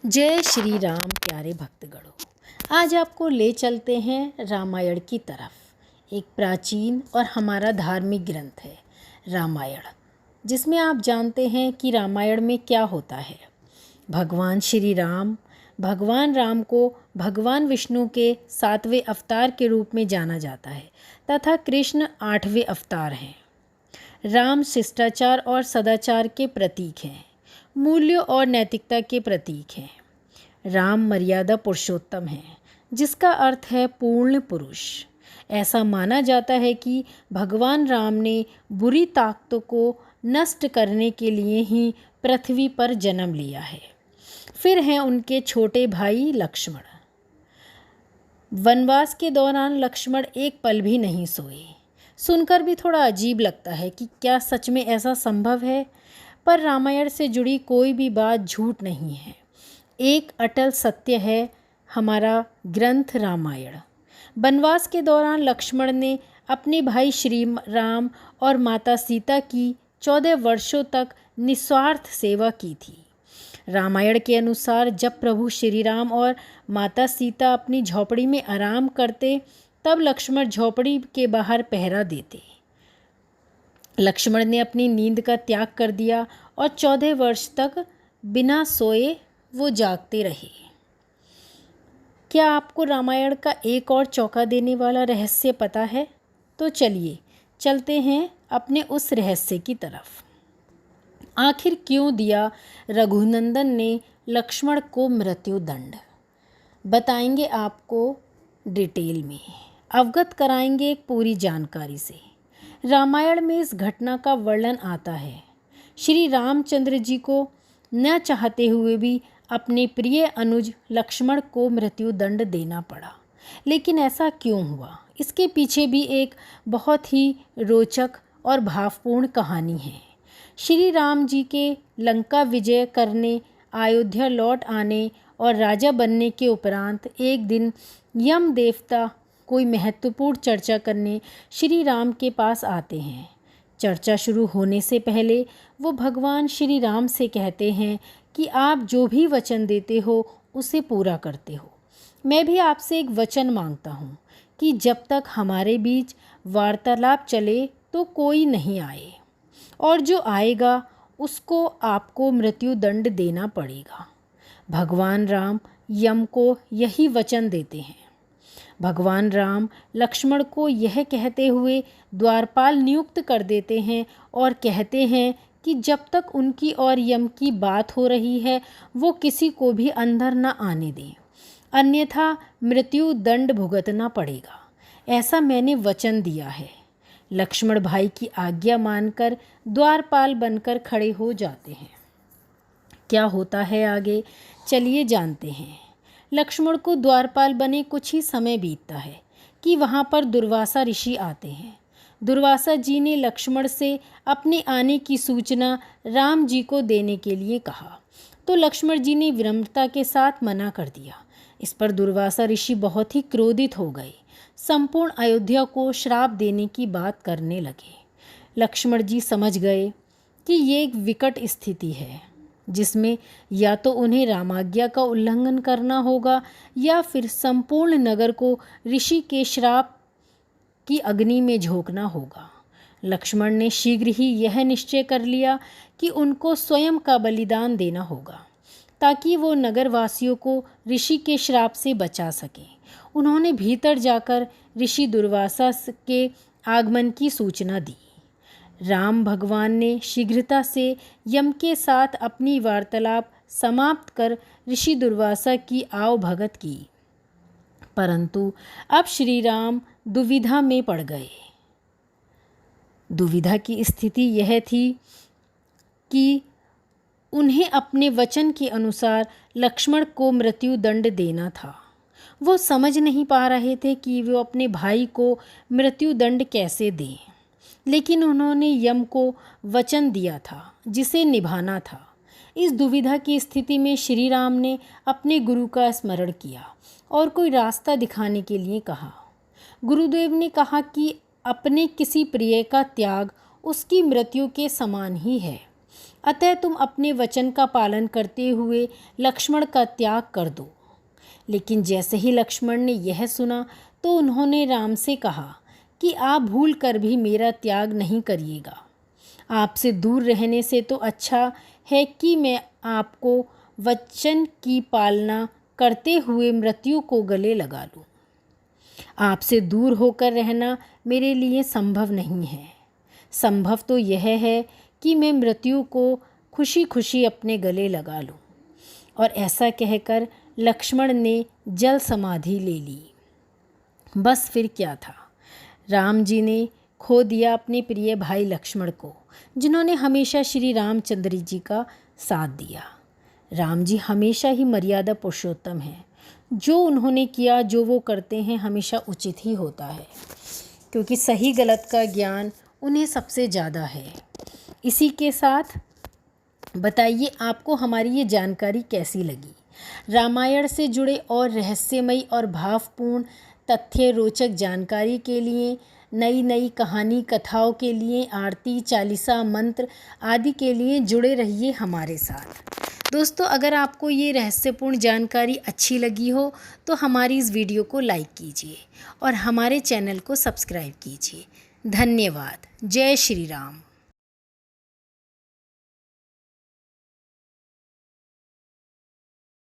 जय श्री राम प्यारे भक्तगणों। आज आपको ले चलते हैं रामायण की तरफ। एक प्राचीन और हमारा धार्मिक ग्रंथ है रामायण, जिसमें आप जानते हैं कि रामायण में क्या होता है। भगवान श्री राम, भगवान राम को भगवान विष्णु के 7वें अवतार के रूप में जाना जाता है तथा कृष्ण 8वें अवतार हैं। राम शिष्टाचार और सदाचार के प्रतीक हैं, मूल्यों और नैतिकता के प्रतीक हैं। राम मर्यादा पुरुषोत्तम है, जिसका अर्थ है पूर्ण पुरुष। ऐसा माना जाता है कि भगवान राम ने बुरी ताकतों को नष्ट करने के लिए ही पृथ्वी पर जन्म लिया है। फिर हैं उनके छोटे भाई लक्ष्मण। वनवास के दौरान लक्ष्मण एक पल भी नहीं सोए। सुनकर भी थोड़ा अजीब लगता है कि क्या सच में ऐसा संभव है, पर रामायण से जुड़ी कोई भी बात झूठ नहीं है। एक अटल सत्य है हमारा ग्रंथ रामायण। वनवास के दौरान लक्ष्मण ने अपने भाई श्री राम और माता सीता की 14 वर्षों तक निस्वार्थ सेवा की थी। रामायण के अनुसार जब प्रभु श्री राम और माता सीता अपनी झोपड़ी में आराम करते, तब लक्ष्मण झोपड़ी के बाहर पहरा देते। लक्ष्मण ने अपनी नींद का त्याग कर दिया और 14 वर्ष तक बिना सोए वो जागते रहे। क्या आपको रामायण का एक और चौंका देने वाला रहस्य पता है? तो चलिए चलते हैं अपने उस रहस्य की तरफ। आखिर क्यों दिया रघुनंदन ने लक्ष्मण को मृत्यु दंड? बताएंगे आपको डिटेल में, अवगत कराएंगे एक पूरी जानकारी से। रामायण में इस घटना का वर्णन आता है। श्री रामचंद्र जी को न चाहते हुए भी अपने प्रिय अनुज लक्ष्मण को मृत्यु दंड देना पड़ा। लेकिन ऐसा क्यों हुआ? इसके पीछे भी एक बहुत ही रोचक और भावपूर्ण कहानी है। श्री राम जी के लंका विजय करने, अयोध्या लौट आने और राजा बनने के उपरांत एक दिन यम देवता कोई महत्वपूर्ण चर्चा करने श्री राम के पास आते हैं। चर्चा शुरू होने से पहले वो भगवान श्री राम से कहते हैं कि आप जो भी वचन देते हो उसे पूरा करते हो। मैं भी आपसे एक वचन मांगता हूँ कि जब तक हमारे बीच वार्तालाप चले तो कोई नहीं आए, और जो आएगा उसको आपको मृत्यु दंड देना पड़ेगा। भगवान राम यम को यही वचन देते हैं। भगवान राम लक्ष्मण को यह कहते हुए द्वारपाल नियुक्त कर देते हैं और कहते हैं कि जब तक उनकी और यम की बात हो रही है वो किसी को भी अंदर न आने दें, अन्यथा मृत्यु दंड भुगतना पड़ेगा। ऐसा मैंने वचन दिया है। लक्ष्मण भाई की आज्ञा मानकर द्वारपाल बनकर खड़े हो जाते हैं। क्या होता है आगे, चलिए जानते हैं। लक्ष्मण को द्वारपाल बने कुछ ही समय बीतता है कि वहाँ पर दुर्वासा ऋषि आते हैं। दुर्वासा जी ने लक्ष्मण से अपने आने की सूचना राम जी को देने के लिए कहा, तो लक्ष्मण जी ने विनम्रता के साथ मना कर दिया। इस पर दुर्वासा ऋषि बहुत ही क्रोधित हो गए, संपूर्ण अयोध्या को श्राप देने की बात करने लगे। लक्ष्मण जी समझ गए कि ये एक विकट स्थिति है, जिसमें या तो उन्हें रामाज्ञा का उल्लंघन करना होगा या फिर संपूर्ण नगर को ऋषि के श्राप की अग्नि में झोंकना होगा। लक्ष्मण ने शीघ्र ही यह निश्चय कर लिया कि उनको स्वयं का बलिदान देना होगा, ताकि वो नगरवासियों को ऋषि के श्राप से बचा सकें। उन्होंने भीतर जाकर ऋषि दुर्वासा के आगमन की सूचना दी। राम भगवान ने शीघ्रता से यम के साथ अपनी वार्तालाप समाप्त कर ऋषि दुर्वासा की आवभगत की, परंतु अब श्री राम दुविधा में पड़ गए। दुविधा की स्थिति यह थी कि उन्हें अपने वचन के अनुसार लक्ष्मण को मृत्यु दंड देना था। वो समझ नहीं पा रहे थे कि वो अपने भाई को मृत्यु दंड कैसे दें, लेकिन उन्होंने यम को वचन दिया था जिसे निभाना था। इस दुविधा की स्थिति में श्री राम ने अपने गुरु का स्मरण किया और कोई रास्ता दिखाने के लिए कहा। गुरुदेव ने कहा कि अपने किसी प्रिय का त्याग उसकी मृत्यु के समान ही है। अतः तुम अपने वचन का पालन करते हुए लक्ष्मण का त्याग कर दो। लेकिन जैसे ही लक्ष्मण ने यह सुना तो उन्होंने राम से कहा कि आप भूल कर भी मेरा त्याग नहीं करिएगा। आपसे दूर रहने से तो अच्छा है कि मैं आपको वचन की पालना करते हुए मृत्यु को गले लगा लूं। आपसे दूर होकर रहना मेरे लिए संभव नहीं है। संभव तो यह है कि मैं मृत्यु को खुशी खुशी अपने गले लगा लूं। और ऐसा कहकर लक्ष्मण ने जल समाधि ले ली। बस फिर क्या था, राम जी ने खो दिया अपने प्रिय भाई लक्ष्मण को, जिन्होंने हमेशा श्री रामचंद्र जी का साथ दिया। राम जी हमेशा ही मर्यादा पुरुषोत्तम हैं। जो उन्होंने किया, जो वो करते हैं, हमेशा उचित ही होता है, क्योंकि सही गलत का ज्ञान उन्हें सबसे ज़्यादा है। इसी के साथ बताइए आपको हमारी ये जानकारी कैसी लगी। रामायण से जुड़े और रहस्यमयी और भावपूर्ण तथ्य रोचक जानकारी के लिए, नई नई कहानी कथाओं के लिए, आरती चालीसा मंत्र आदि के लिए जुड़े रहिए हमारे साथ। दोस्तों, अगर आपको ये रहस्यपूर्ण जानकारी अच्छी लगी हो तो हमारी इस वीडियो को लाइक कीजिए और हमारे चैनल को सब्सक्राइब कीजिए। धन्यवाद। जय श्री राम।